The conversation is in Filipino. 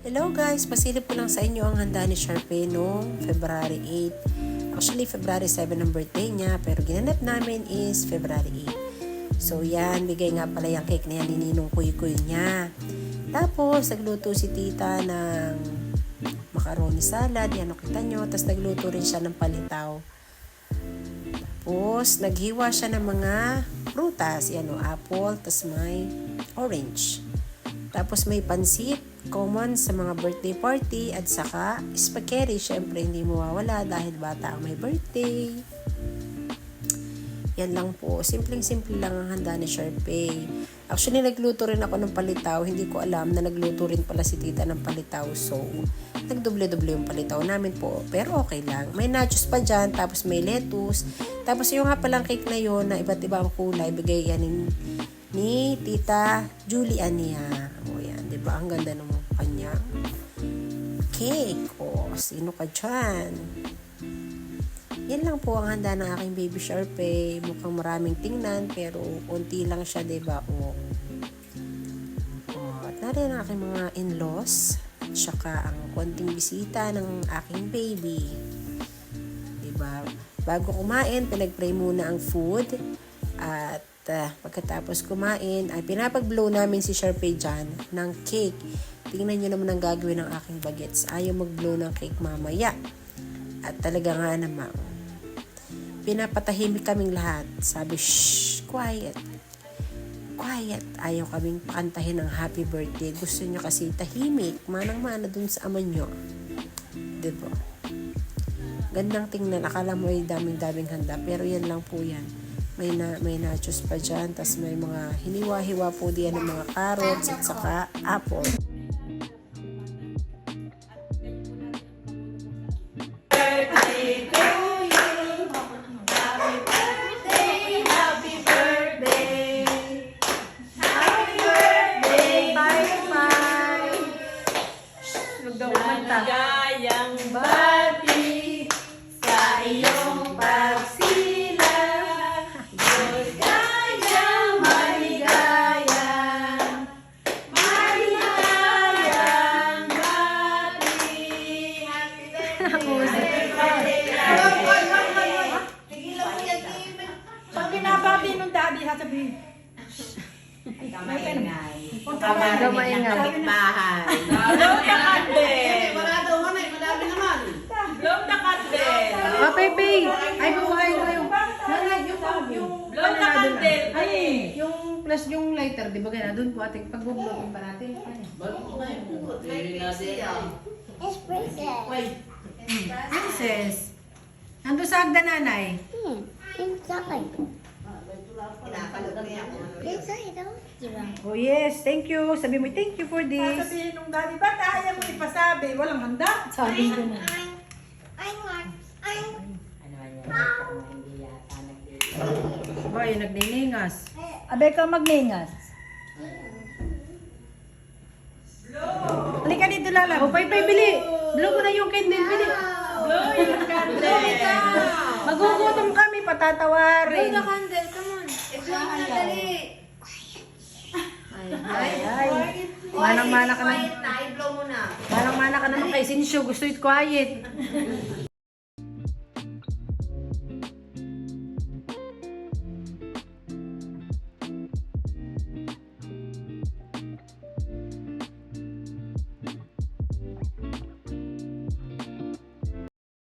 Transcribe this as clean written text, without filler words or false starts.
Hello guys, pasilip ko lang sa inyo ang handa ni Sharpay noong February 8. Actually, February 7 ang birthday niya, pero ginanap namin is February 8. So yan, bigay nga pala yung cake na yan ni Ninong Kuy-Kuy niya. Tapos, nagluto si tita ng macaroni salad, yan nakita nyo. Tapos nagluto rin siya ng palitaw. Tapos, naghiwa siya ng mga prutas, yan o, apple, tapos may orange. Tapos may pansit, common sa mga birthday party, at saka spaghetti, syempre hindi mawawala dahil bata ang may birthday. Yan lang po, simpleng-simple lang ang handa ni Sharpay. Actually, nagluto rin ako ng palitaw, hindi ko alam na nagluto rin pala si tita ng palitaw, so nagdoble-doble yung palitaw namin po, pero okay lang. May nachos pa dyan, tapos may lettuce, tapos yung nga palang cake na yun na iba't ibang kulay, bigay yan ni Tita Julian niya. O yan, diba? Ang ganda ng kanyang cake. O, sino ka dyan? Yan lang po ang handa ng aking baby Sharpay. Mukhang maraming tingnan, pero konti lang siya, diba? O, at narin ang aking mga in-laws, at saka ang konting bisita ng aking baby. Diba? Bago kumain, pinag-pray muna ang food, at pagkatapos kumain, ay pinapag-blow namin si Sharpay dyan ng cake. Tingnan nyo naman ang gagawin ng aking bagets. Ayaw mag-blow ng cake mamaya. At talaga nga naman, pinapatahimik kaming lahat. Sabi, shh, quiet. Quiet. Ayaw kaming pakantahin ng happy birthday. Gusto nyo kasi tahimik. Manang-mana dun sa ama nyo. Diba? Gandang tingnan. Akala mo ay daming-daming handa. Pero yan lang po yan. May nachos pa dyan, tas may mga hiniwa-hiwa po diyan ng mga carrots at saka apple. Birthday to you, happy birthday, happy birthday, happy birthday, bye-bye. Maligayang bati sa iyong pagsilang. Pag binabati nung daddy, sasabihin, Kamaingay. Kamaingay. Bahay. Blow the candle. Wala daw kami, madami naman. Blow the candle. Pepe! Ay, buhay mo yung... Blow the candle. ay, Yung plus yung lighter, di ba kaya doon po ating pag-blow pa natin. Bago ko ngayon. Hindi natin. Wait. Princess. Nandun sa hagda nanay. Inside. Kinakalot niya ako. Inside, oh. Oh yes, thank you. Sabi mo, thank you for this. sasabihin nung daddy, ba't ayaw mo ipasabi? Walang handa. Sabi ko na. Ba, yung nagniningas. Abe ka magningas. Halika dito, Lala. Oh, pay, bili. Blow mo na yung candle, bili. Blow yung candle. Magugutom kami, patatawarin. Candle, come on. Explain na dali. Ay. Manang-mana ka na. I-blow mo na. Manang-mana ka naman kay Sinsyo. Gusto it quiet.